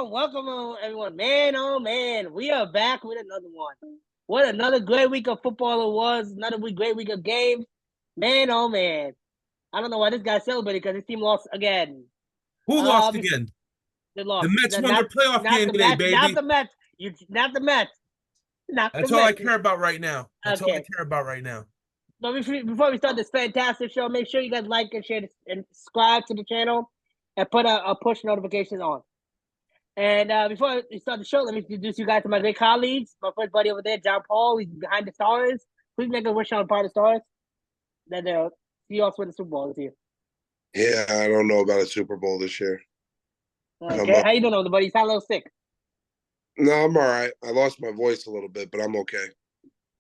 Welcome, everyone. Man, oh man, we are back with another one. What another great week of football it was. Another great week of games. Man, oh man. I don't know why this guy celebrated because his team lost again. Who lost again? They The lost. Mets won their playoff game today, Not baby. the Mets. Not the Mets. Not the That's all I Mets. care about right now. That's all I Okay. care about right now. But before we start this fantastic show, make sure you guys like and share and subscribe to the channel and put a push notification on. And before we start the show, let me introduce you guys to my great colleagues. My first buddy over there, John Paul. He's behind the stars. Please make a wish on part of the stars that the Seahawks win the Super Bowl this year. Yeah, I don't know about a Super Bowl this year. Okay, how you doing, buddy? You sound a little sick. No, I'm all right. I lost my voice a little bit, but I'm okay.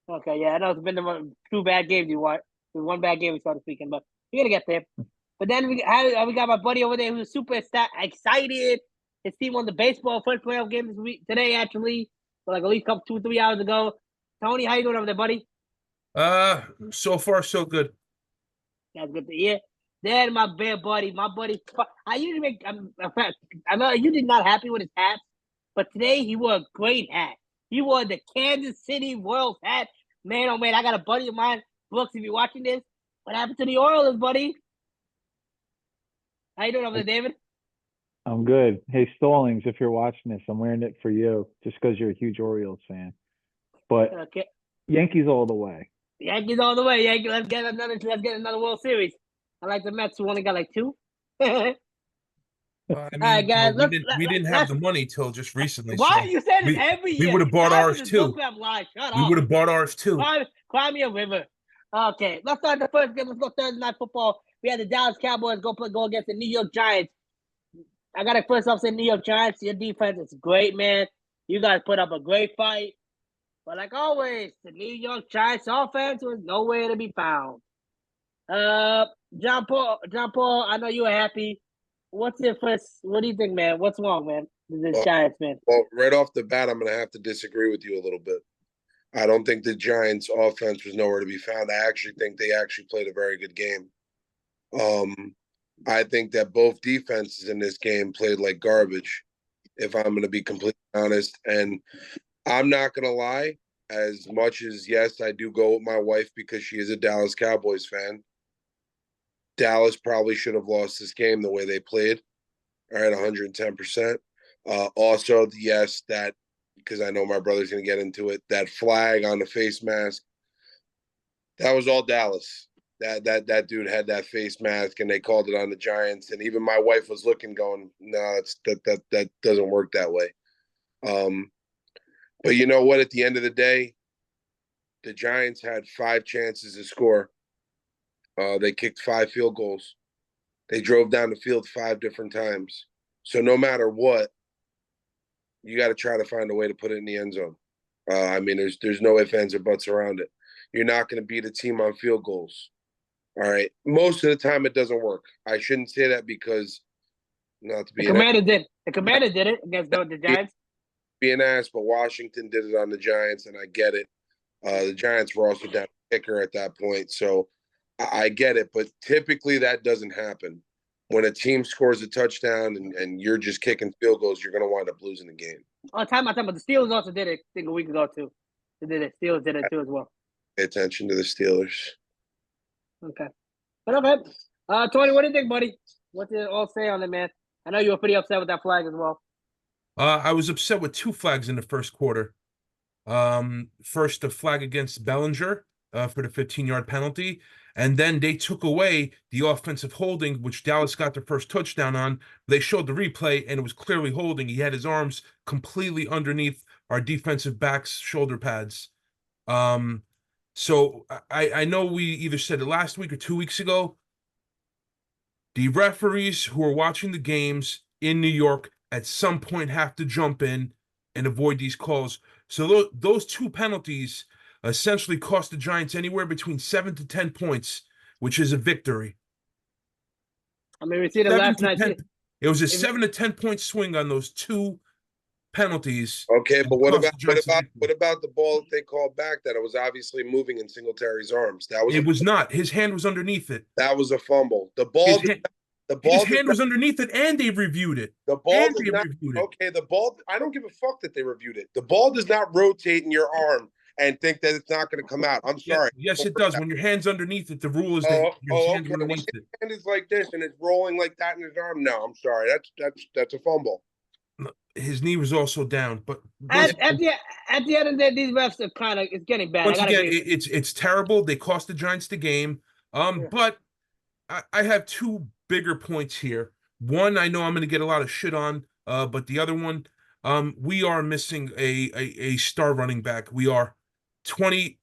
Okay, yeah, I know it's been two bad games you watched. One bad game we saw this weekend, but we're going to get there. But then we got my buddy over there who's super excited. His team won the baseball first playoff game today, actually. So like at least 2-3 hours ago. Tony, how you doing over there, buddy? So far so good. That's good to hear. Then my buddy. I usually make. I know you did not happy with his hat, but today he wore a great hat. He wore the Kansas City Royals hat. Man, oh man, I got a buddy of mine. Bucs, if you're watching this, what happened to the Orioles, buddy? How you doing over there, David? I'm good. Hey, Stallings, if you're watching this, I'm wearing it for you just because you're a huge Orioles fan. But okay. Yankees all the way. Yankees all the way. Yankees, let's get another World Series. I like the Mets who only got like 2. I mean, all right, guys. We didn't have the money till just recently. Why so you saying this every year? We would have bought ours too. Shut we would have bought ours too. Cry me a river. Okay, let's start the first game. Let's go Thursday night football. We had the Dallas Cowboys go against the New York Giants. I got to first off say New York Giants, your defense is great, man. You guys put up a great fight. But like always, the New York Giants offense was nowhere to be found. John Paul, I know you were happy. What's your first? What do you think, man? What's wrong, man? This Giants, man. Well, right off the bat, I'm going to have to disagree with you a little bit. I don't think the Giants' offense was nowhere to be found. I actually think they actually played a very good game. I think that both defenses in this game played like garbage, if I'm going to be completely honest. And I'm not going to lie, as much as, yes, I do go with my wife because she is a Dallas Cowboys fan. Dallas probably should have lost this game the way they played, all right, 110%. Also, yes, that, because I know my brother's going to get into it, that flag on the face mask, that was all Dallas. That dude had that face mask, and they called it on the Giants. And even my wife was looking, going, "No, that doesn't work that way." But you know what? At the end of the day, the Giants had 5 chances to score. They kicked 5 field goals. They drove down the field 5 different times. So no matter what, you got to try to find a way to put it in the end zone. I mean, there's no ifs, ands, or buts around it. You're not going to beat a team on field goals. All right. Most of the time, it doesn't work. I shouldn't say that because not to be the Commander did. The Commander did it against the Giants. Be an ass, but Washington did it on the Giants, and I get it. The Giants were also down kicker at that point, so I get it. But typically, that doesn't happen. When a team scores a touchdown and you're just kicking field goals, you're going to wind up losing the game. Oh, time out. The Steelers also did it, I think, a week ago, too. They did it. Steelers did it, too, as well. Pay attention to the Steelers. Okay. But okay. Tony, what do you think, buddy? What did it all say on it, man? I know you were pretty upset with that flag as well. I was upset with 2 flags in the first quarter. First, the flag against Bellinger for the 15-yard penalty. And then they took away the offensive holding, which Dallas got their first touchdown on. They showed the replay, and it was clearly holding. He had his arms completely underneath our defensive back's shoulder pads. So I know we either said it last week or 2 weeks ago. The referees who are watching the games in New York at some point have to jump in and avoid these calls. So those 2 penalties essentially cost the Giants anywhere between 7 to 10 points, which is a victory. I mean, we see the last night. It was a 7 to 10 point swing on those 2 penalties. Okay, but what about the ball that they called back that it was obviously moving in Singletary's arms? It was not. His hand was underneath it. That was a fumble. The ball The ball His does hand was underneath it, and they've reviewed it. The ball And does they've not. reviewed it. Okay, the ball. I don't give a fuck that they reviewed it. The ball does not rotate in your arm and think that it's not going to come out. I'm Yeah, sorry. yes, it does. When your hand's underneath it, the rule is that your hands Okay. are When underneath his it. hand is like this and it's rolling like that in his arm, no, I'm sorry. That's a fumble. His knee was also down, but At the end of the day, these refs are kind of it's getting bad. once I gotta again, agree. it's terrible. They cost the Giants the game. But I have two bigger points here. One, I know I'm going to get a lot of shit on, but the other one, we are missing a star running back. We are 20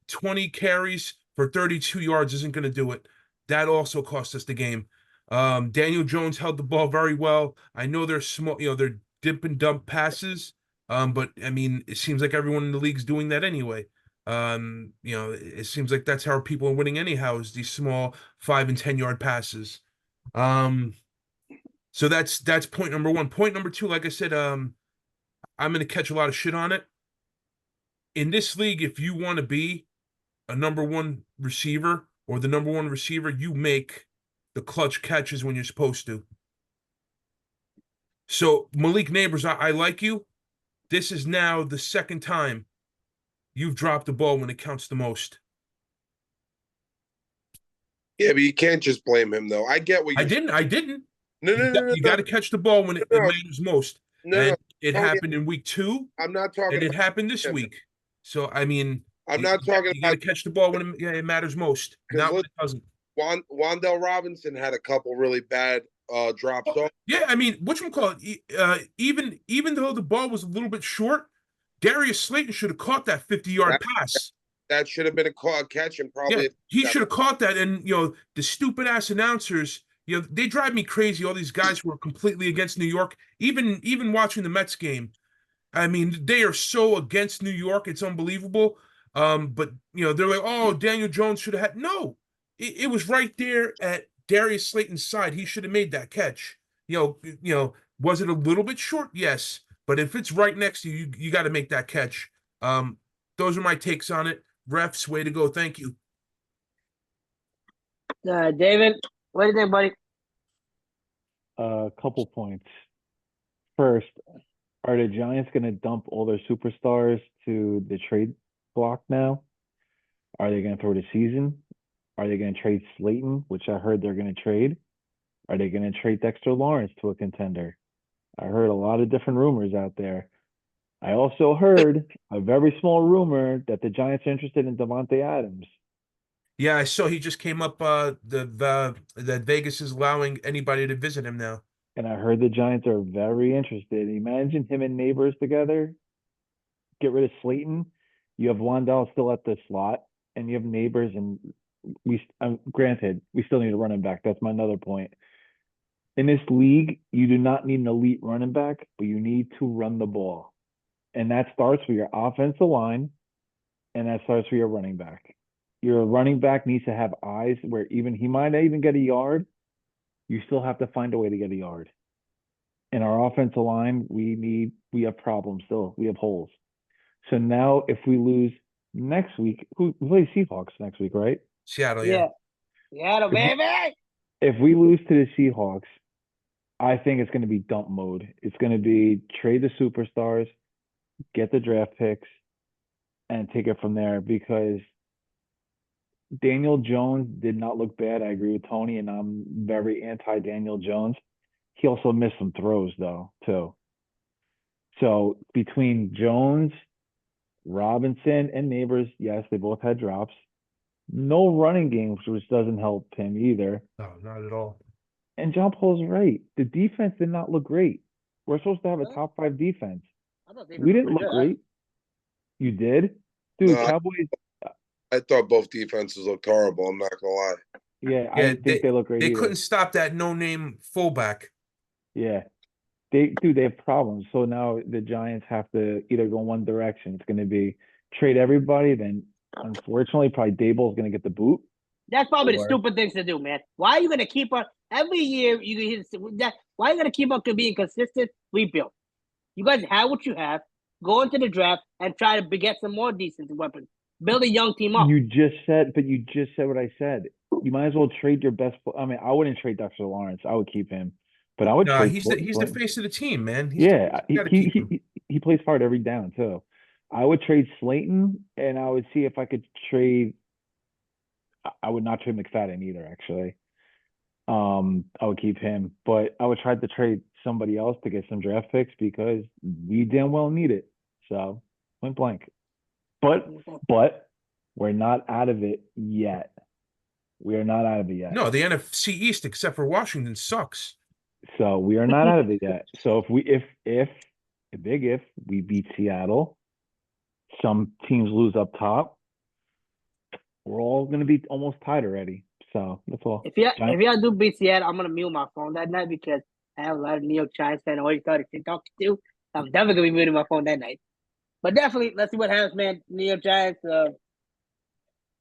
carries for 32 yards isn't going to do it. That also cost us the game. Daniel Jones held the ball very well. I know they're small, they're dip and dump passes. But I mean, it seems like everyone in the league's doing that anyway. It seems like that's how people are winning anyhow, is these small 5 and 10 yard passes. So that's point number one. Point number two, like I said, I'm gonna catch a lot of shit on it. In this league, if you want to be a number one receiver or the number one receiver, you make the clutch catches when you're supposed to. So Malik Neighbors, I like you. This is now the second time you've dropped the ball when it counts the most. Yeah, but you can't just blame him though. I get what I you're didn't. I didn't. No, You got to catch the ball when it matters most. No, And it Tony, happened in week 2, I'm not talking and it about happened this him. week. So I mean, I'm not talking you got to about catch the ball when it matters most, not when it doesn't. Wandell Robinson had a couple really bad drops off. Yeah, I mean, whatchamacallit, even though the ball was a little bit short, Darius Slayton should have caught that 50-yard pass. That should have been a catch, and probably Yeah, he should have caught that. And the stupid ass announcers, they drive me crazy. All these guys who are completely against New York, even watching the Mets game. I mean, they are so against New York, it's unbelievable. But they're like, oh, Daniel Jones should have had. No, it was right there at Darius Slayton's side. He should have made that catch. Was it a little bit short? Yes, but if it's right next to you, you got to make that catch. Those are my takes on it. Refs, way to go! Thank you. David, what do you think, buddy? A couple points. First, are the Giants going to dump all their superstars to the trade block now? Are they going to throw the season? Are they going to trade Slayton, which I heard they're going to trade? Are they going to trade Dexter Lawrence to a contender? I heard a lot of different rumors out there. I also heard a very small rumor that the Giants are interested in Devontae Adams. Yeah, I saw he just came up that Vegas is allowing anybody to visit him now. And I heard the Giants are very interested. Imagine him and Neighbors together. Get rid of Slayton. You have Wandell still at the slot, and you have Neighbors. And granted, we still need a running back. That's my another point. In this league, you do not need an elite running back, but you need to run the ball. And that starts with your offensive line, and that starts with your running back. Your running back needs to have eyes where even he might not even get a yard. You still have to find a way to get a yard. In our offensive line, we have problems still. We have holes. So now if we lose next week, we play Seahawks next week, right? Seattle, yeah. Seattle, baby. If we lose to the Seahawks, I think it's going to be dump mode. It's going to be trade the superstars, get the draft picks, and take it from there, because Daniel Jones did not look bad. I agree with Tony, and I'm very anti-Daniel Jones. He also missed some throws, though, too. So between Jones, Robinson, and Neighbors, yes, they both had drops. No running game, which doesn't help him either. No, not at all. And John Paul's right. The defense did not look great. We're supposed to have a top 5 defense. We didn't look great. You did? Dude, No, Cowboys. I thought both defenses looked horrible. I'm not gonna lie. Yeah, I didn't think they looked great. They either. couldn't stop that no-name fullback. Yeah. They have problems. So now the Giants have to either go one direction. It's going to be trade everybody. Then, unfortunately, probably Dable's going to get the boot. That's probably the stupid things to do, man. Why are you going to keep on every year? Why are you going to keep on being consistent? Rebuild. You guys have what you have. Go into the draft and try to get some more decent weapons. Build a young team up. You just said what I said. well trade your best. I mean, I wouldn't trade Dexter Lawrence. I would keep him, but I would No, trade. he's the face of the team, man. Yeah, Got to keep him. he plays hard every down too. I would trade Slayton, and I would see if I could trade. I would not trade McFadden either, actually. I would keep him, but I would try to trade somebody else to get some draft picks because we damn well need it. So point blank. But we're not out of it yet. We are not out of it yet. No, the NFC East, except for Washington, sucks. So we are not out of it yet. So if a big if we beat Seattle, some teams lose up top, we're all gonna be almost tied already. So that's all. If y'all do beat Seattle, I'm gonna mute my phone that night because I have a lot of New York Giants fans always started talking to. I'm definitely gonna be muting my phone that night. But definitely, let's see what happens, man. New York Giants.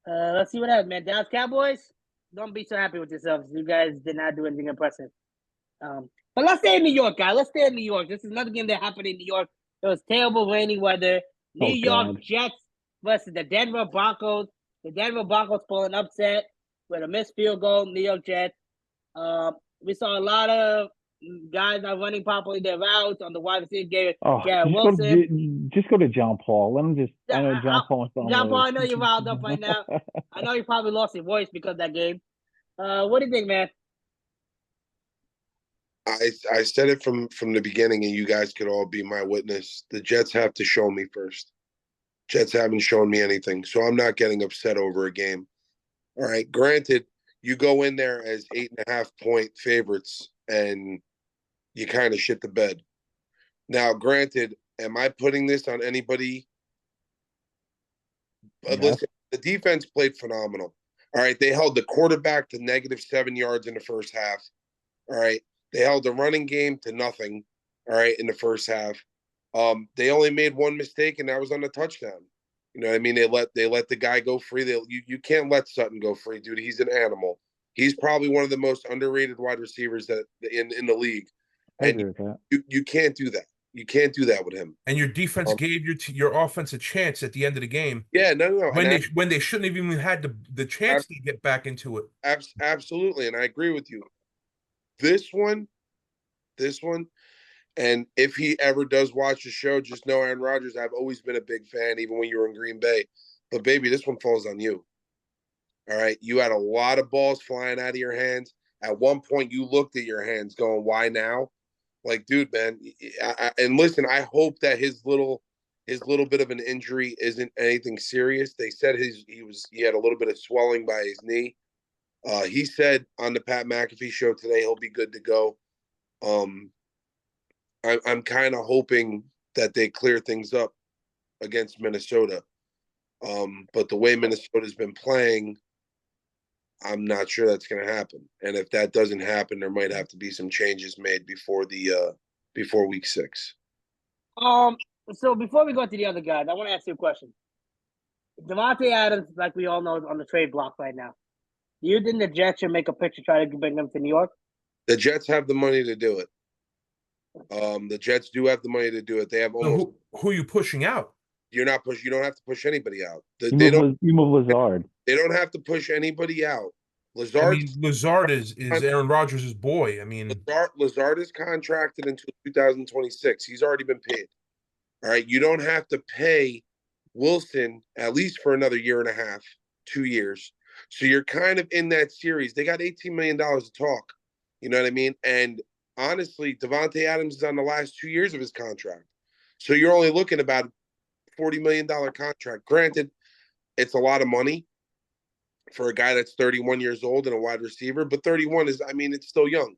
Let's see what happens, man. Dallas Cowboys. Don't be so happy with yourselves. You guys did not do anything impressive. But let's stay in New York, guys. Let's stay in New York. This is another game that happened in New York. It was terrible rainy weather. New York Jets versus the Denver Broncos. The Denver Broncos pull an upset with a missed field goal. New York Jets. We saw a lot of guys not running properly their routes on the wide receiver game. Garrett Wilson. Just go to John Paul. Let him just. I know John Paul. John Paul, I know you're riled up right now. I know you probably lost your voice because of that game. What do you think, man? I said it from the beginning, and you guys could all be my witness. The Jets have to show me first. Jets haven't shown me anything, so I'm not getting upset over a game. All right, granted, you go in there as 8.5-point favorites, and you kind of shit the bed. Now, granted, am I putting this on anybody? Yeah. Listen, the defense played phenomenal. All right, they held the quarterback to -7 yards in the first half. All right. They held the running game to nothing, all right, in the first half. They only made one mistake, and that was on the touchdown. You know what I mean? They let the guy go free. You can't let Sutton go free, dude. He's an animal. He's probably one of the most underrated wide receivers that in the league. I agree with that. You can't do that. You can't do that with him. And your defense gave your offense a chance at the end of the game. Yeah, no. When they shouldn't have even had the chance to get back into it. Absolutely, and I agree with you. This one, and if he ever does watch the show, just know Aaron Rodgers, I've always been a big fan, even when you were in Green Bay. But, baby, this one falls on you. All right? You had a lot of balls flying out of your hands. At one point, you looked at your hands going, why now? Like, dude, man. And listen, I hope that his little bit of an injury isn't anything serious. They said he had a little bit of swelling by his knee. He said on the Pat McAfee show today he'll be good to go. I'm kind of hoping that they clear things up against Minnesota. But the way Minnesota's been playing, I'm not sure that's going to happen. And if that doesn't happen, there might have to be some changes made before week 6. So before we go to the other guys, I want to ask you a question. Davante Adams, like we all know, is on the trade block right now. Do you think the Jets should make a pitch to try to bring them to New York? The Jets have the money to do it. The Jets do have the money to do it. They have almost. Who are you pushing out? You don't have to push anybody out. You move Lazard. They don't have to push anybody out. Lazard is Aaron Rodgers' boy. I mean, Lazard is contracted until 2026. He's already been paid. All right, you don't have to pay Wilson at least for another year and a half, 2 years. So you're kind of in that series. They got $18 million to talk. You know what I mean? And honestly, Davante Adams is on the last 2 years of his contract. So you're only looking about $40 million contract. Granted, it's a lot of money for a guy that's 31 years old and a wide receiver, but 31 is, it's still young.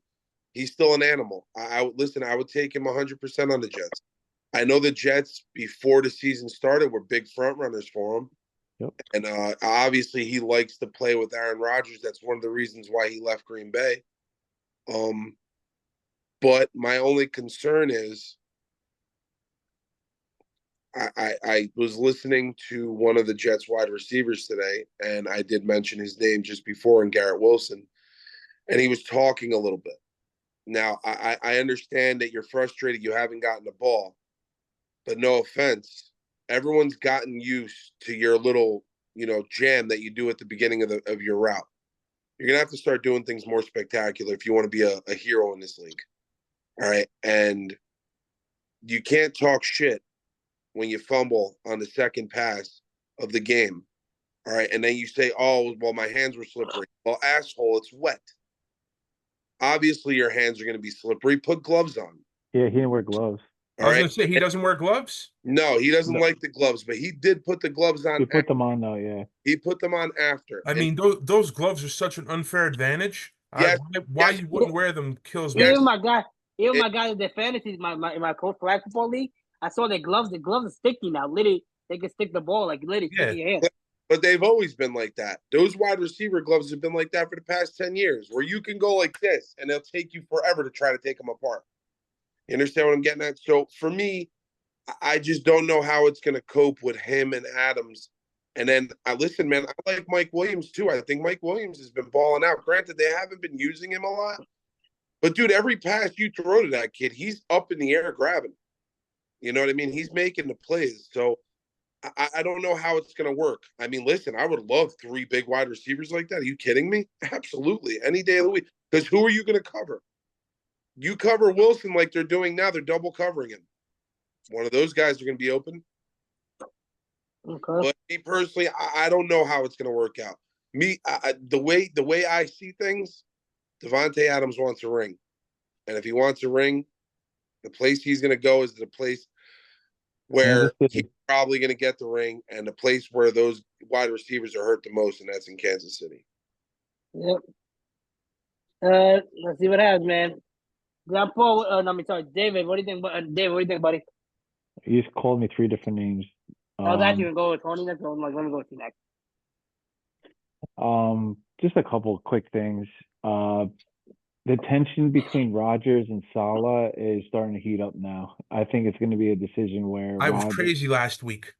He's still an animal. I would take him 100% on the Jets. I know the Jets, before the season started, were big front runners for him. Yep. And obviously he likes to play with Aaron Rodgers. That's one of the reasons why he left Green Bay. But my only concern is I was listening to one of the Jets wide receivers today, and I did mention his name just before, in Garrett Wilson, and he was talking a little bit. Now, I understand that you're frustrated you haven't gotten the ball, but no offense, everyone's gotten used to your little, jam that you do at the beginning of your route. You're gonna have to start doing things more spectacular if you want to be a hero in this league. All right. And you can't talk shit when you fumble on the second pass of the game. All right. And then you say, oh, well, my hands were slippery. Well, asshole, it's wet. Obviously, your hands are going to be slippery. Put gloves on. Yeah, he didn't wear gloves. I was gonna say he doesn't wear gloves. No, he doesn't No. like the gloves, but he did put the gloves on. He put them on though, yeah. He put them on after. I mean, those gloves are such an unfair advantage. Yes, why yes. you wouldn't wear them kills me. Even my guy in the fantasy, in my coach flag football league, I saw the gloves are sticky now. Literally, they can stick the ball like literally stick in your hand. But they've always been like that. Those wide receiver gloves have been like that for the past 10 years, where you can go like this and they'll take you forever to try to take them apart. You understand what I'm getting at? So for me, I just don't know how it's going to cope with him and Adams. And then listen, man, I like Mike Williams too. I think Mike Williams has been balling out. Granted, they haven't been using him a lot, but dude, every pass you throw to that kid, he's up in the air grabbing. You know what I mean? He's making the plays. So I don't know how it's going to work. I mean, listen, I would love 3 big wide receivers like that. Are you kidding me? Absolutely. Any day of the week. Because who are you going to cover? You cover Wilson like they're doing now. They're double covering him. One of those guys are going to be open. Okay. But me personally, I don't know how it's going to work out. The way I see things, Devontae Adams wants a ring. And if he wants a ring, the place he's going to go is the place where he's probably going to get the ring, and the place where those wide receivers are hurt the most, and that's in Kansas City. Yep. Let's see what happens, man. Grandpa, David. What do you think, David? What do you think, buddy? You just called me 3 different names. I was actually gonna go with Tony next. I'm like, let me go with you next. Just a couple of quick things. The tension between Rodgers and Saleh is starting to heat up now. I think it's going to be a decision where I was crazy last week.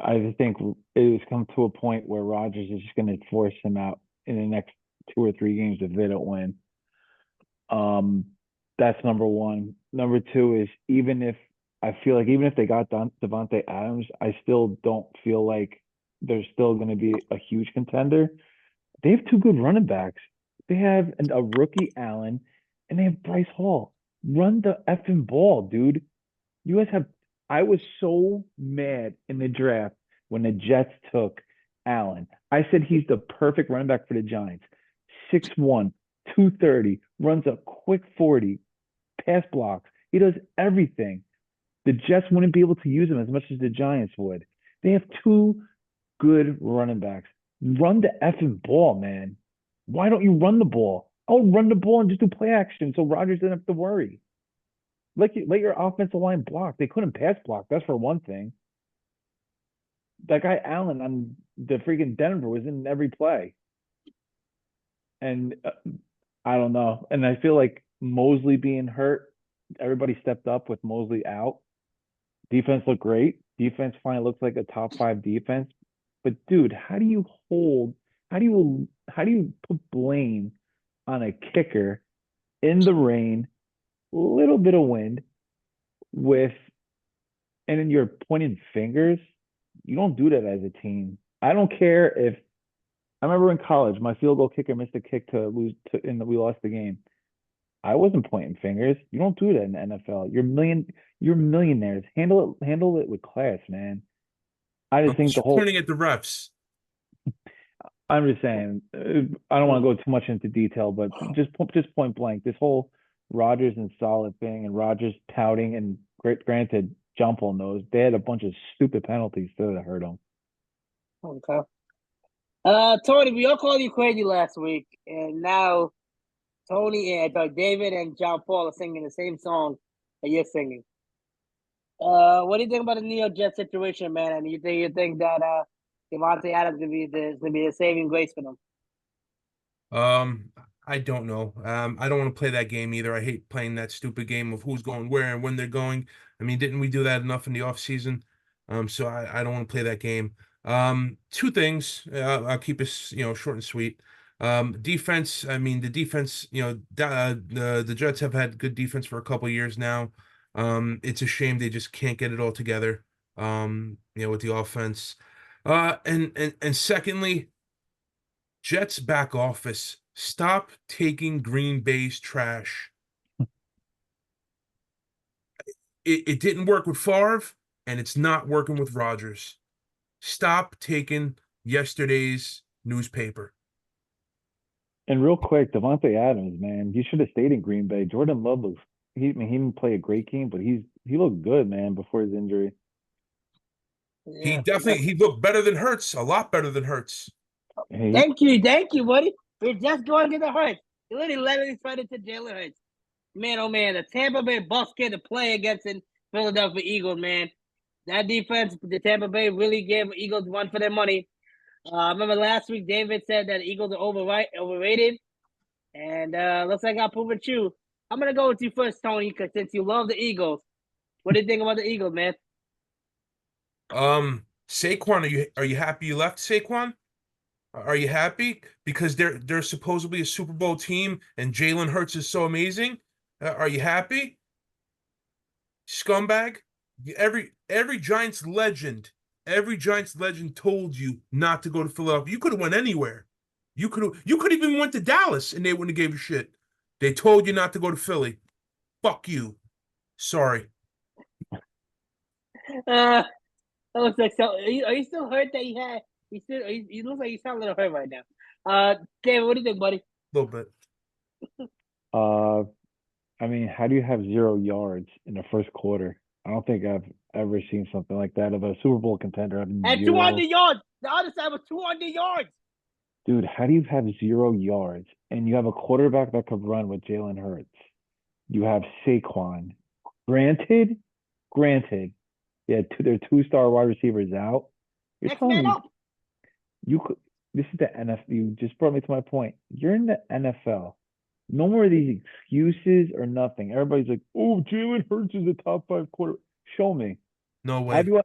I think it has come to a point where Rodgers is just going to force him out in the next 2 or 3 games if they don't win. That's number one. Number 2 is even if they got Devontae Adams, I still don't feel like they're still going to be a huge contender. They have 2 good running backs. They have a rookie Allen, and they have Bryce Hall. Run the effing ball, dude. You guys have. I was so mad in the draft when the Jets took Allen. I said he's the perfect running back for the Giants. 6'1", 230, runs a quick 40, pass blocks. He does everything. The Jets wouldn't be able to use him as much as the Giants would. They have 2 good running backs. Run the effing ball, man. Why don't you run the ball? I'll run the ball and just do play action so Rodgers doesn't have to worry. Let your offensive line block. They couldn't pass block. That's for one thing. That guy Allen on the freaking Denver was in every play. And I don't know. And I feel like Mosley being hurt, everybody stepped up with Mosley out. Defense looked great. Defense finally looks like a top 5 defense. But dude, how do you put blame on a kicker in the rain, little bit of wind, and then you're pointing fingers? You don't do that as a team. I don't care if I remember in college, my field goal kicker missed a kick and we lost the game. I wasn't pointing fingers. You don't do that in the NFL. You're millionaires. Handle it with class, man. I just think pointing at the refs. I'm just saying, I don't want to go too much into detail, but just point blank, this whole Rodgers and Saleh thing, and Rodgers touting, and granted, John Paul knows they had a bunch of stupid penalties too that hurt him. Okay. Tony, we all called you crazy last week, and now Tony and David and John Paul are singing the same song that you're singing. What do you think about the New York Jets situation, man? And you think that Devontae Adams is gonna be a saving grace for them? I don't know. I don't want to play that game either. I hate playing that stupid game of who's going where and when they're going. I mean, didn't we do that enough in the off season? So I don't want to play that game. 2 things. I'll keep it, short and sweet. Defense. I mean, the defense. The Jets have had good defense for a couple years now. It's a shame they just can't get it all together. With the offense. And secondly, Jets back office, stop taking Green Bay's trash. It didn't work with Favre, and it's not working with Rodgers. Stop taking yesterday's newspaper. And real quick, Devontae Adams, man, he should have stayed in Green Bay. Jordan Love looks he didn't play a great game, but he looked good, man, before his injury. He Yeah. definitely looked better than Hurts, a lot better than Hurts. Hey, Thank you, buddy. We're just going to the Hurts. You literally fed it to Jalen Hurts. Man, oh man, the Tampa Bay Bucs get to play against the Philadelphia Eagles, man. That defense, the Tampa Bay really gave Eagles one for their money. I remember last week David said that Eagles are overrated, and looks like I proved it true. I'm gonna go with you first, Tony, because since you love the Eagles, what do you think about the Eagles, man? Saquon, are you happy you left, Saquon? Are you happy because they're supposedly a Super Bowl team and Jalen Hurts is so amazing? Are you happy? Scumbag. Every Giants legend, told you not to go to Philadelphia. You could have went anywhere. You could even went to Dallas and they wouldn't have gave a shit. They told you not to go to Philly. Fuck you. Sorry. I was like, so are you still hurt that he had? He looks like you sound a little hurt right now. David, what do you think, buddy? A little bit. I mean, how do you have 0 yards in the first quarter? I don't think I've ever seen something like that of a Super Bowl contender having And 200 yards. The other side was 200 yards. Dude, how do you have 0 yards and you have a quarterback that could run with Jalen Hurts? You have Saquon. Granted, yeah, their 2-star wide receivers out. You're Next telling man me up. you could. This is the NFL. You just brought me to my point. You're in the NFL. No more of these excuses or nothing. Everybody's like, "Oh, Jalen Hurts is a top 5 quarter." Show me. No I have way. you on,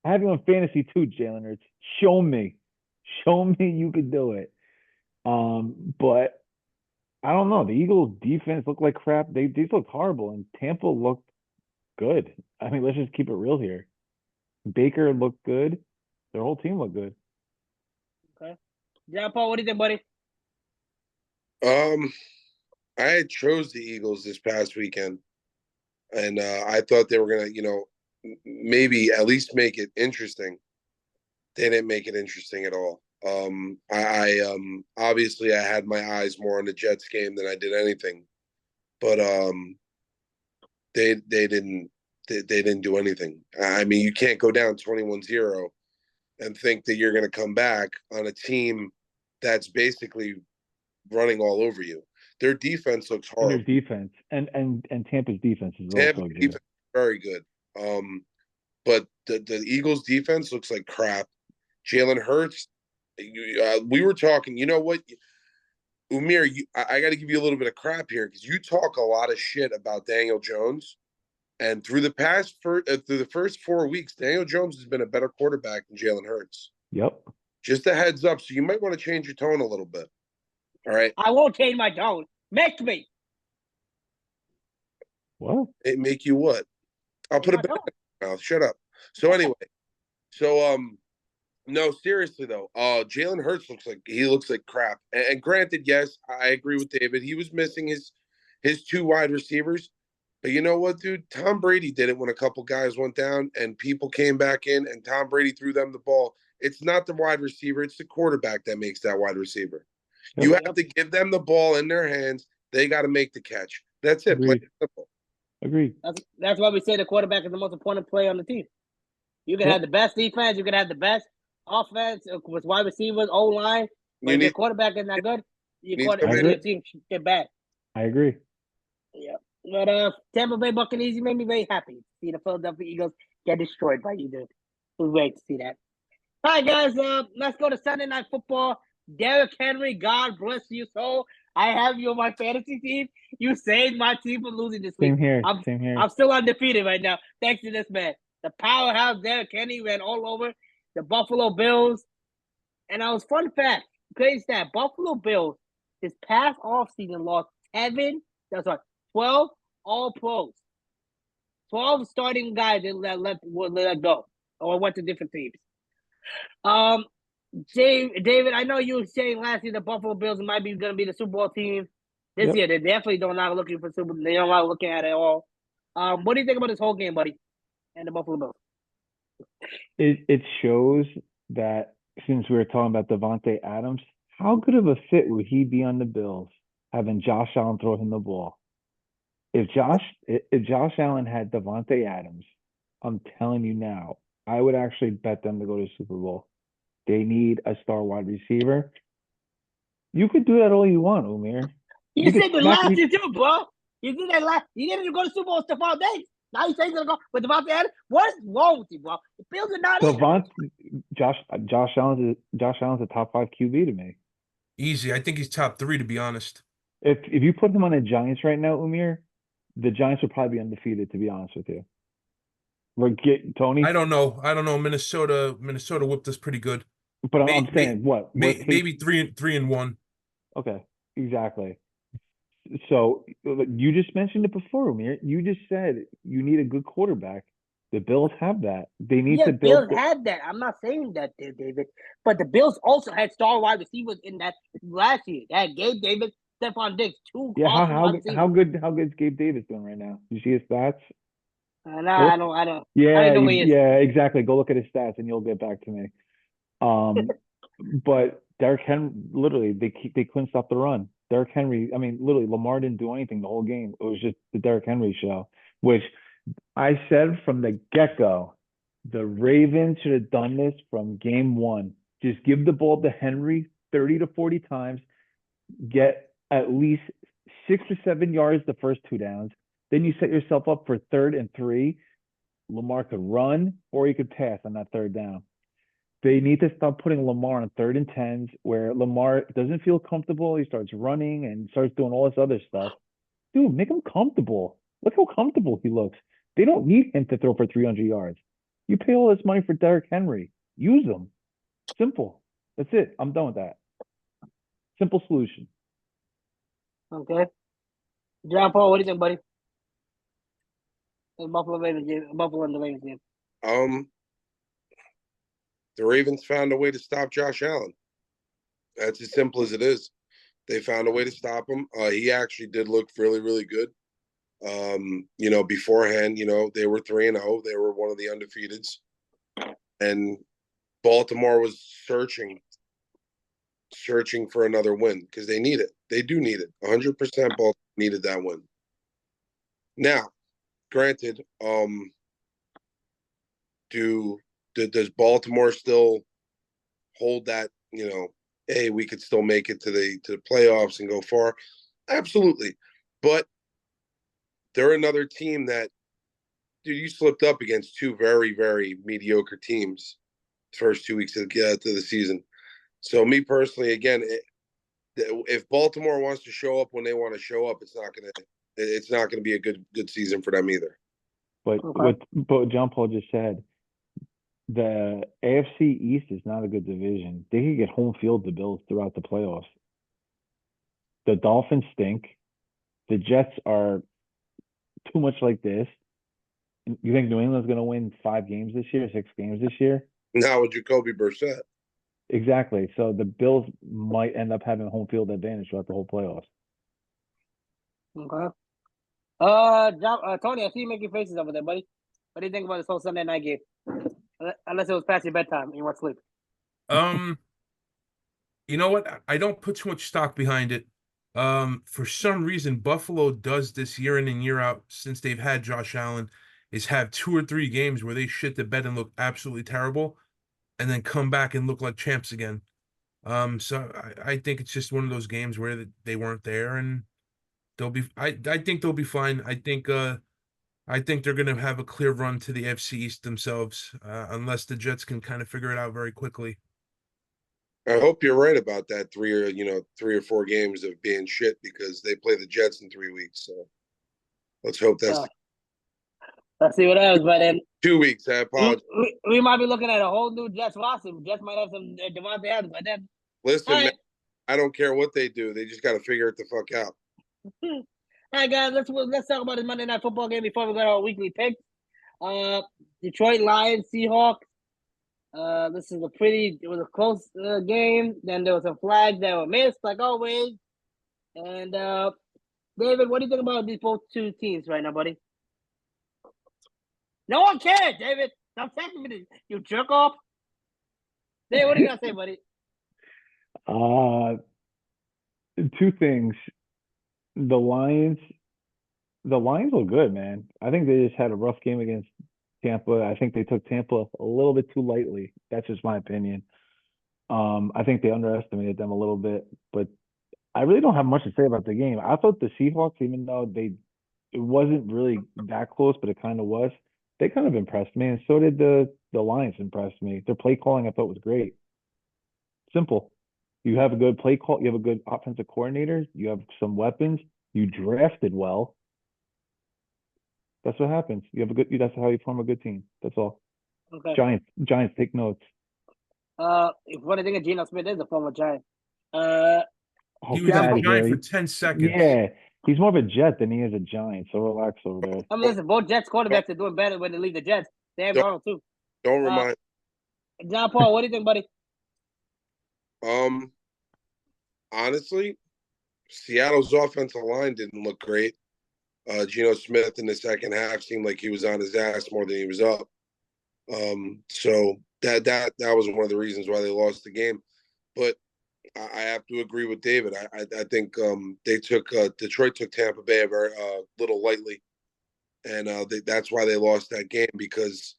I have you on fantasy too, Jalen Hurts. Show me. Show me you could do it. But I don't know. The Eagles defense looked like crap. These looked horrible, and Tampa looked good. I mean, let's just keep it real here. Baker looked good. Their whole team looked good. Okay. John Paul, what do you think, buddy? I had chose the Eagles this past weekend, and I thought they were gonna, maybe at least make it interesting. They didn't make it interesting at all. I obviously I had my eyes more on the Jets game than I did anything, but they didn't do anything. I mean, you can't go down 21-0 and think that you're going to come back on a team that's basically running all over you. Their defense looks And their horrible. defense and Tampa's defense is Tampa also good. defense is very good. But the Eagles defense looks like crap. Jalen Hurts, we were talking. You know what, Umir? I got to give you a little bit of crap here because you talk a lot of shit about Daniel Jones, and through the first 4 weeks, Daniel Jones has been a better quarterback than Jalen Hurts. Yep. Just a heads up, so you might want to change your tone a little bit. All right. I won't change my tone. Make me. What? It make you what? I'll put a bit in your mouth. Shut up. So anyway, no, seriously though, Jalen Hurts looks like crap. And granted, yes, I agree with David. He was missing his 2 wide receivers. But you know what, dude? Tom Brady did it when a couple guys went down and people came back in and Tom Brady threw them the ball. It's not the wide receiver, it's the quarterback that makes that wide receiver. Yep. You have to give them the ball in their hands. They got to make the catch. That's it. Plain and simple. Agreed. That's why we say the quarterback is the most important player on the team. You can have the best defense, you can have the best offense with wide receivers, O-line, but if your quarterback is not good, your team should get bad. I agree. Yeah. But Tampa Bay Buccaneers, you made me very happy to see the Philadelphia Eagles get destroyed by you, dude. It was great to see that. All right, guys, let's go to Sunday Night Football. Derrick Henry, God bless you so. I have you on my fantasy team. You saved my team from losing this week. Same here. I'm still undefeated right now, thanks to this man. The powerhouse Derrick Henry ran all over the Buffalo Bills. And I was fun fact, crazy stat, Buffalo Bills this past offseason lost 12 all-pros. 12 starting guys that let go or went to different teams. David, I know you were saying last year the Buffalo Bills might be going to be the Super Bowl team. This Yep. year, they definitely don't not looking for Super. They don't like looking at it at all. What do you think about this whole game, buddy? And the Buffalo Bills. It shows that since we were talking about Devontae Adams, how good of a fit would he be on the Bills, having Josh Allen throw him the ball? If Josh Allen had Devontae Adams, I'm telling you now, I would actually bet them to go to the Super Bowl. They need a star wide receiver. You could do that all you want, Umir. You could said the smack last me- year too, bro. You did that last. You didn't even go to Super Bowl with Stephon Diggs. Now you say he's gonna go with Devontae Adams. What is wrong with you, bro? The Bills are not in. Josh Allen's a top 5 QB to me. Easy. I think he's top 3, to be honest. If you put him on the Giants right now, Umir, the Giants would probably be undefeated, to be honest with you. Tony, I don't know. Minnesota whipped us pretty good. but I'm saying what? Maybe 3-1. Okay, exactly. So you just mentioned it before, Umir. You just said you need a good quarterback. The Bills have that. They need to build. Bills had that. I'm not saying that, David. But the Bills also had star wide receivers in that last year. They had Gabe Davis, Stephon Diggs, two awesome wide receivers. How good is Gabe Davis doing right now? You see his stats? No, I don't. Yeah, exactly. Go look at his stats and you'll get back to me. But Derrick Henry, literally, they couldn't stop the run. Derrick Henry, I mean, literally, Lamar didn't do anything the whole game. It was just the Derrick Henry show, which I said from the get-go, the Ravens should have done this from game one. Just give the ball to Henry 30 to 40 times, get at least 6 or 7 yards the first 2 downs. Then you set yourself up for 3rd and 3. Lamar could run or he could pass on that 3rd down. They need to stop putting Lamar on 3rd and 10s where Lamar doesn't feel comfortable. He starts running and starts doing all this other stuff. Dude, make him comfortable. Look how comfortable he looks. They don't need him to throw for 300 yards. You pay all this money for Derrick Henry. Use him. Simple. That's it. I'm done with that. Simple solution. Okay. John Paul, what do you think, buddy? Buffalo and the Ravens game. The Ravens found a way to stop Josh Allen. That's as simple as it is. They found a way to stop him. He actually did look really, really good. Beforehand, they were 3-0. They were one of the undefeateds. And Baltimore was searching for another win because they need it. They do need it. 100% Baltimore needed that win. Now, granted, does Baltimore still hold that, hey, we could still make it to the playoffs and go far? Absolutely. But they're another team that, dude, you slipped up against 2 very, very mediocre teams first 2 weeks of the season. So me personally, again, if Baltimore wants to show up when they want to show up, it's not gonna be a good season for them either. But what John Paul just said, the AFC East is not a good division. They could get home field to Bills throughout the playoffs. The Dolphins stink. The Jets are too much like this. You think New England's going to win 5 games this year, 6 games this year? Now with Jacoby Brissett. Exactly. So the Bills might end up having home field advantage throughout the whole playoffs. Okay. Tony, I see you making faces over there, buddy. What do you think about this whole Sunday night game? Unless it was past your bedtime and you want to sleep. You know what? I don't put too much stock behind it. For some reason, Buffalo does this year in and year out since they've had Josh Allen, is have 2 or 3 games where they shit the bed and look absolutely terrible, and then come back and look like champs again. So I think it's just one of those games where they weren't there, and they'll be. I think they'll be fine. I think they're going to have a clear run to the FC East themselves, unless the Jets can kind of figure it out very quickly. I hope you're right about that 3 or 4 games of being shit because they play the Jets in 3 weeks. So let's hope that's. Let's see what else, but then 2 weeks. I apologize. We might be looking at a whole new Jets roster. Jets might have some Devontae Adams, but then listen, man, I don't care what they do. They just got to figure it the fuck out. All right, guys, let's talk about this Monday Night Football game before we go to our weekly picks. Detroit Lions, Seahawks. This is it was a close game. Then there was some flags that were missed, like always. And David, what do you think about these both two teams right now, buddy? No one cares, David. Stop texting me, you jerk off. David, what do you got to say, buddy? Two things. The Lions look good, man. I think they just had a rough game against Tampa. I think they took Tampa a little bit too lightly. That's just my opinion. I think they underestimated them a little bit, but I really don't have much to say about the game. I thought the Seahawks, even though it wasn't really that close, but it kind of was, they kind of impressed me, and so did the Lions impress me. Their play calling I thought was great. Simple. You have a good play call. You have a good offensive coordinator. You have some weapons. You drafted well. That's what happens. That's how you form a good team. That's all. Okay. Giants, take notes. What I think of Geno Smith is a former Giant. He was a Giant for 10 seconds. Yeah, he's more of a Jet than he is a Giant. So relax over there. I mean, listen, both Jets quarterbacks are doing better when they leave the Jets. They have Darnold too. Don't remind. John Paul, what do you think, buddy? Honestly, Seattle's offensive line didn't look great. Geno Smith in the second half seemed like he was on his ass more than he was up. So that was one of the reasons why they lost the game. But I have to agree with David. I think Detroit took Tampa Bay a very little lightly, and that's why they lost that game. Because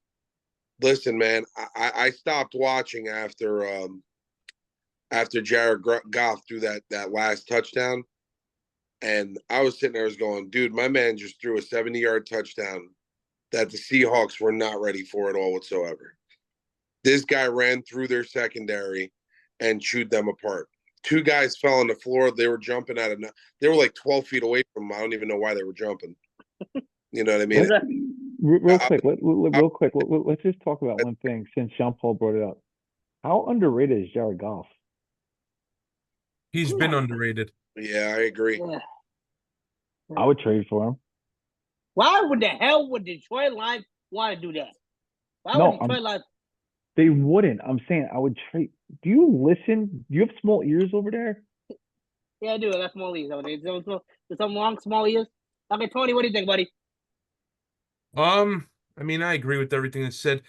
listen, man, I stopped watching after Jared Goff threw that last touchdown. And I was sitting there going, dude, my man just threw a 70-yard touchdown that the Seahawks were not ready for at all whatsoever. This guy ran through their secondary and chewed them apart. Two guys fell on the floor. They were jumping they were like 12 feet away from him. I don't even know why they were jumping. You know what I mean? Real quick, let's just talk about one thing since Jean Paul brought it up. How underrated is Jared Goff? He's been underrated. Yeah, I agree. Yeah. I would trade for him. Why would the hell would Detroit Lions want to do that? Lions? They wouldn't. I'm saying I would trade. Do you listen? Do you have small ears over there? Yeah, I do. I got small ears over there. There's some long small ears. Okay, Tony, what do you think, buddy? I mean, I agree with everything that's said.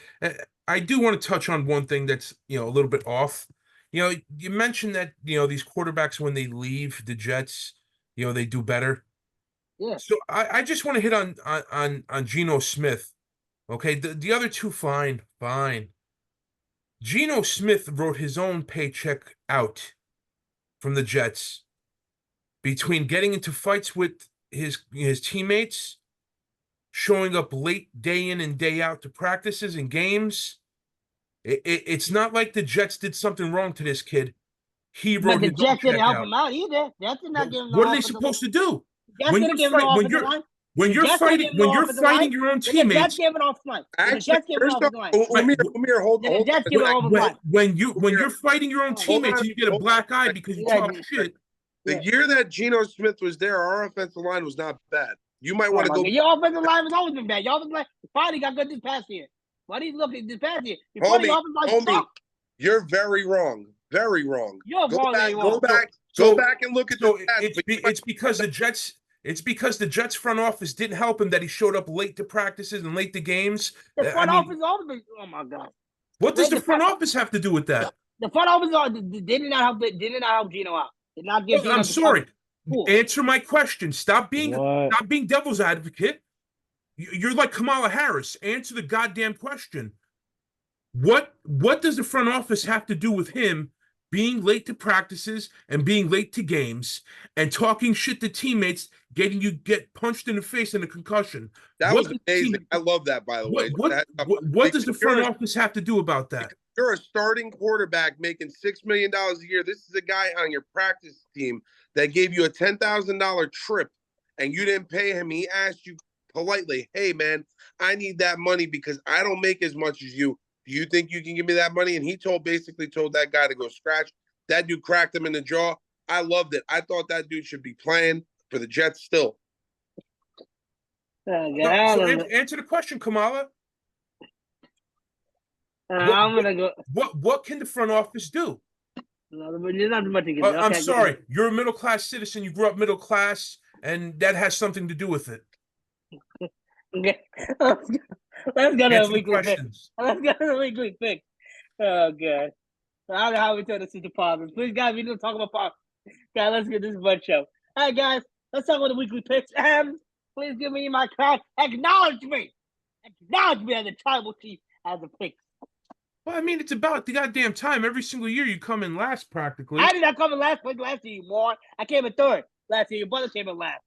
I do want to touch on one thing that's, a little bit off. You mentioned that, these quarterbacks, when they leave the Jets, they do better. Yeah. So I just want to hit on Geno Smith. Okay, the other two, fine. Geno Smith wrote his own paycheck out from the Jets between getting into fights with his teammates, showing up late day in and day out to practices and games. It's not like the Jets did something wrong to this kid. He wrote his own check out. But the Jets didn't help him out either. Jets did not give him. What are they supposed to do? When you're fighting your own teammates, when you're fighting your own teammates and you get a black eye because you talk shit. The year that Geno Smith was there, our offensive line was not bad. You might want to go. Your offensive line has always been bad. Your offensive line finally got good this past year. Why do you look at this past year? Homie, you're very wrong. Very wrong. Go back and look at it's because the Jets. It's because the Jets front office didn't help him that he showed up late to practices and late to games. The front office always. Oh my God! What does the front office have to do with that? The front office did not help Geno out. Did not give. I'm sorry. Answer my question. Stop being devil's advocate. You're like Kamala Harris. Answer the goddamn question. What does the front office have to do with him being late to practices and being late to games and talking shit to teammates, get punched in the face in a concussion? That was amazing. I love that, by the way. What does the front office have to do about that? You're a starting quarterback making $6 million a year. This is a guy on your practice team that gave you a $10,000 trip and you didn't pay him. He asked you politely, hey, man, I need that money because I don't make as much as you. Do you think you can give me that money? And he basically told that guy to go scratch. That dude cracked him in the jaw. I loved it. I thought that dude should be playing for the Jets still. So answer the question, Kamala. I'm gonna go. What can the front office do? No, there's not much you can do. I'm Okay, sorry. You're a middle class citizen. You grew up middle class, and that has something to do with it. Okay. Let's go to a Answer the weekly pick. questions. Let's go to the weekly pick. Oh god. I don't know how we turn this into politics. Please, guys, we need to talk about politics. Guys, let's get this butt show. All right, guys, let's talk about the weekly picks. Please give me my crown. Acknowledge me. Acknowledge me as a tribal chief as a pick. Well, I mean, it's about the goddamn time. Every single year you come in last, practically. I did not come in last place last year, you moron. I came in third last year. Your brother came in last.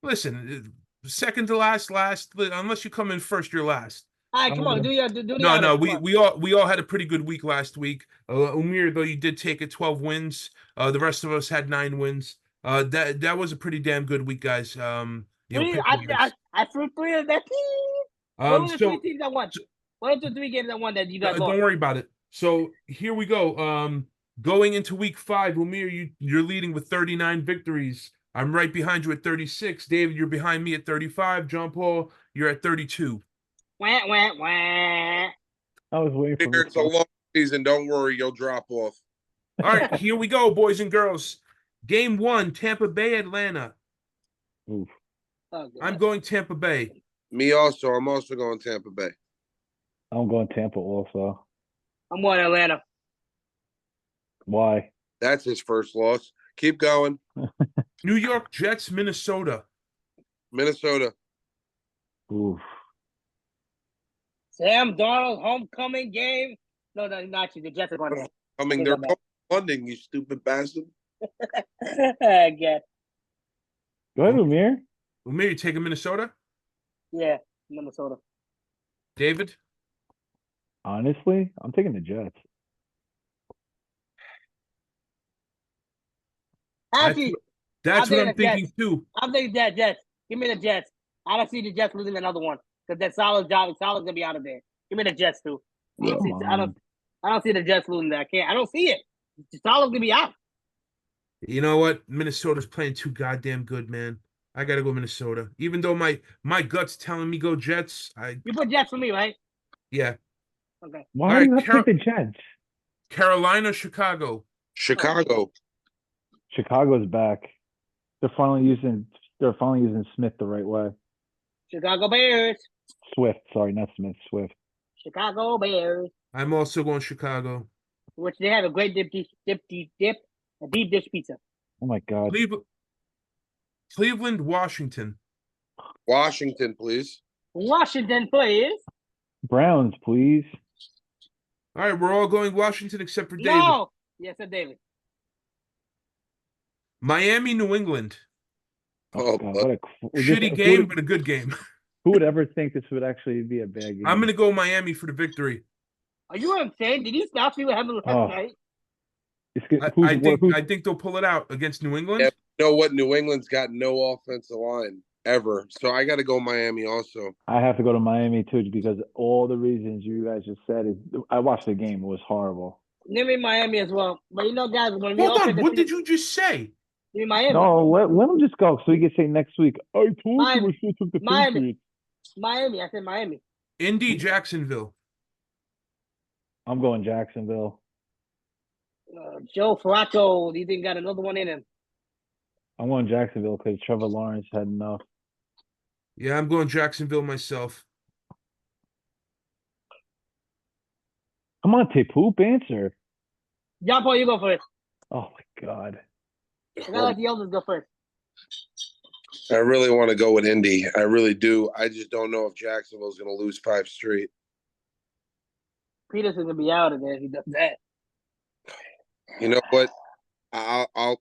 Listen, second to last, unless you come in first, you're last. All right, come on, do the No, honors. we all had a pretty good week last week. Umir, though, you did take it 12 wins. The rest of us had 9 wins. That was a pretty damn good week, guys. I threw 3 of that team. What were the 3 teams that won? What are the 3 games that won that you guys lost? Don't worry about it. So here we go. Going into week 5, Umir, you're leading with 39 victories. I'm right behind you at 36. David, you're behind me at 35. John Paul, you're at 32. Wah, wah, wah. I was waiting for It's a long season. Don't worry, you'll drop off. All right, here we go, boys and girls. Game 1, Tampa Bay, Atlanta. Oof. Oh, I'm going Tampa Bay. Me also. I'm also going Tampa Bay. I'm going Tampa also. I'm going Atlanta. Why? That's his first loss. Keep going. New York Jets, Minnesota. Minnesota. Oof. Sam Darnold homecoming game. No, not actually. The Jets are going to. They're London, you stupid bastard. Again. Go ahead, Umir. Umir, you taking Minnesota? Yeah, Minnesota. David? Honestly, I'm taking the Jets. Actually, that's what I'm thinking too. I'm thinking that Jets. Give me the Jets. I don't see the Jets losing another one because that Salah's gonna be out of there. Give me the Jets too. I don't see the Jets losing that. I don't see it. Salah's gonna be out. You know what? Minnesota's playing too goddamn good, man. I gotta go Minnesota. Even though my gut's telling me go Jets. You put Jets for me, right? Yeah. Okay. Why do you have to take the Jets? Carolina, Chicago. Chicago. Chicago's back. They're finally using Smith the right way. Chicago Bears. Swift, sorry, not Smith. Swift. Chicago Bears. I'm also going Chicago. Which they have a great dip, a deep dish pizza. Oh my God. Cleveland, Washington. Washington, please. Washington, please. Browns, please. All right, we're all going Washington except for David. No. Yes, sir, David. Miami, New England. Oh, God, what a shitty game, but a good game. Who would ever think this would actually be a bad game? I'm going to go Miami for the victory. Are you insane? Did you not see what happened last night? I think they'll pull it out against New England. Yeah, you know what? New England's got no offensive line ever, so I got to go Miami also. I have to go to Miami too because all the reasons you guys just said is. I watched the game; it was horrible. Give me Miami as well, but you know, guys, when we hold on, what did you just say? Give me Miami. No, let him just go so he can say next week. I told you I should took the Patriots. Miami, I said Miami. Indy, Jacksonville. I'm going Jacksonville. Joe Flacco, you think got another one in him? I'm going Jacksonville because Trevor Lawrence had enough. Yeah, I'm going Jacksonville myself. Come on, Poop, answer. John Paul, you go first. Oh my God. I gotta let the elders go first. I really want to go with Indy. I really do. I just don't know if Jacksonville's going to lose 5 straight. Peterson's gonna be out of there if he does that. You know what? I'll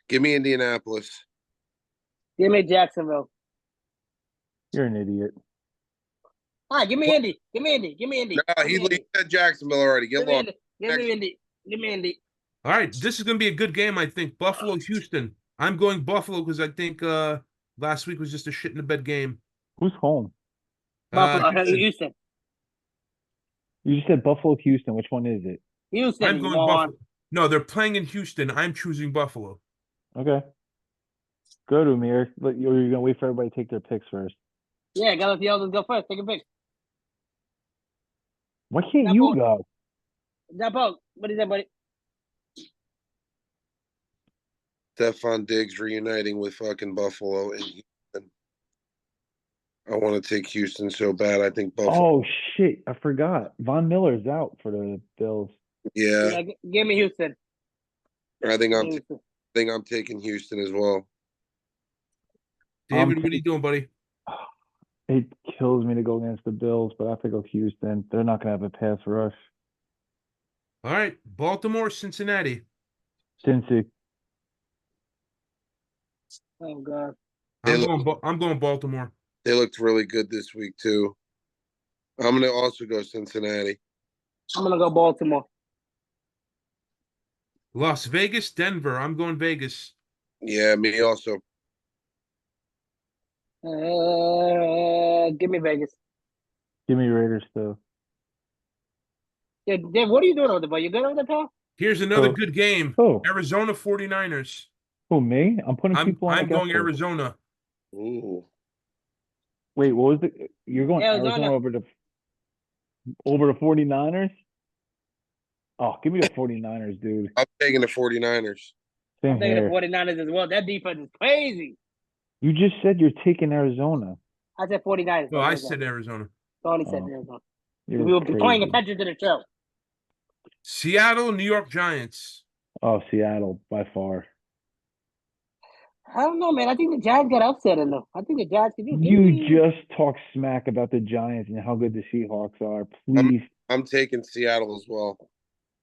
give me Indianapolis. Give me Jacksonville. You're an idiot. All right, give me Indy. Give me Indy. No, he said Jacksonville already. Get lost. Give me Indy. All right, this is going to be a good game, I think. Buffalo, Houston. I'm going Buffalo because I think last week was just a shit in the bed game. Who's home? Buffalo, Houston. You just said Buffalo, Houston. Which one is it? Houston. I'm going Buffalo. No, they're playing in Houston. I'm choosing Buffalo. Okay. Go to Amir. You're going to wait for everybody to take their picks first. Yeah, gotta let the elders go first. Take a pick. Why can't you go? Jump out. What is that, buddy? Stephon Diggs reuniting with fucking Buffalo and Houston. I want to take Houston so bad. I think Buffalo. Oh shit! I forgot. Von Miller's out for the Bills. Yeah, Give me Houston. I think I'm. Houston. think I'm taking Houston as well. David, what are you doing, buddy? It kills me to go against the Bills, but I have to go Houston. They're not going to have a pass rush. All right, Baltimore, Cincinnati. Cincy. Oh God. I'm going Baltimore. They looked really good this week too. I'm gonna also go Cincinnati. I'm gonna go Baltimore. Las Vegas, Denver. I'm going Vegas. Yeah, me also. Give me Vegas. Give me Raiders too. Yeah, Dave, what are you doing over there, boy? You good over there, pal? Here's another good game. Oh, Arizona 49ers. who, me? I'm putting people on. I'm going Arizona. Ooh. Wait, what was the? You're going Arizona over the 49ers? Oh, give me the 49ers, dude. I'm taking the 49ers. Same I'm taking here. the 49ers as well. That defense is crazy. You just said you're taking Arizona. I said 49ers. No, I said Arizona. Tony said Arizona. You're We were crazy. paying attention to the show. Seattle, New York Giants. Oh, Seattle by far. I don't know, man. I think the Giants got upset in them. I think the Giants can do. You just talk smack about the Giants and how good the Seahawks are. Please. I'm taking Seattle as well.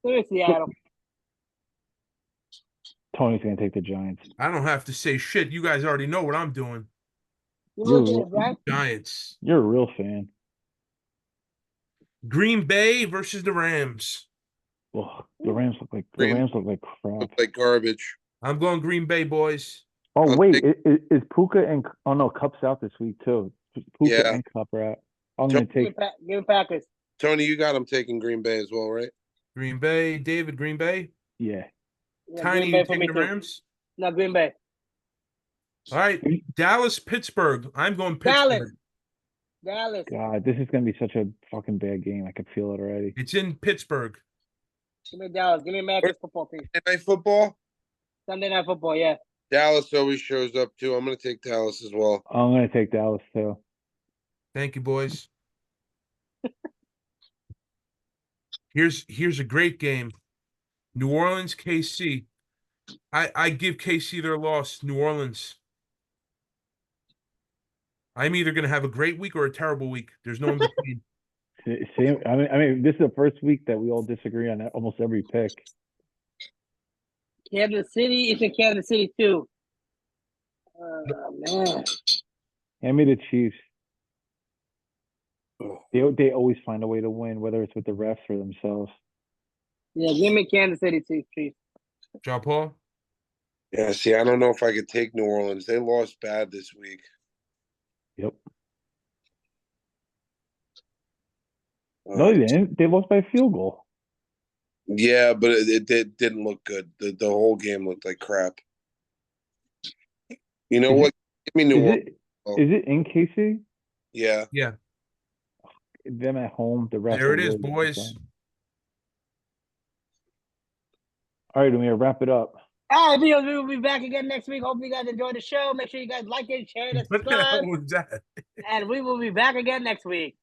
There's Seattle. Tony's going to take the Giants. I don't have to say shit. You guys already know what I'm doing. Giants. You're a real fan. Green Bay versus the Rams. Oh, the Rams look like crap. Look like garbage. I'm going Green Bay, boys. Oh wait, is Puka and Cup's out this week too? Puka and Cup are out. I'm gonna take. Give me Packers. Tony, you got him taking Green Bay as well, right? Green Bay, David. Green Bay. Yeah. Tiny, you taking the Rams? No, Green Bay. All right, Dallas, Pittsburgh. I'm going Pittsburgh. Dallas. God, this is gonna be such a fucking bad game. I can feel it already. It's in Pittsburgh. Give me Dallas. Give me America's football team. Sunday Night Football? Sunday Night Football, yeah. Dallas always shows up too. I'm going to take Dallas as well. I'm gonna take Dallas too. Thank you, boys. Here's a great game. New Orleans, KC. I give KC their loss. New Orleans. I'm either going to have a great week or a terrible week. There's no in between. Same. I mean, this is the first week that we all disagree on almost every pick. Kansas City. It's in Kansas City too. Man. Hand me the Chiefs. They always find a way to win, whether it's with the refs or themselves. Yeah, give me Kansas City too, Chiefs. John Paul? Yeah, see, I don't know if I could take New Orleans. They lost bad this week. Yep. No, they didn't. They lost by a field goal. Yeah, but it didn't look good. The whole game looked like crap. You know what? Give me New Orleans. Is it in KC? Yeah. Yeah. Them at home. The rest. There it is, boys. All right, let me wrap it up. All right, we will be back again next week. Hope you guys enjoyed the show. Make sure you guys like it, share it, What the hell subscribe. was that? And we will be back again next week.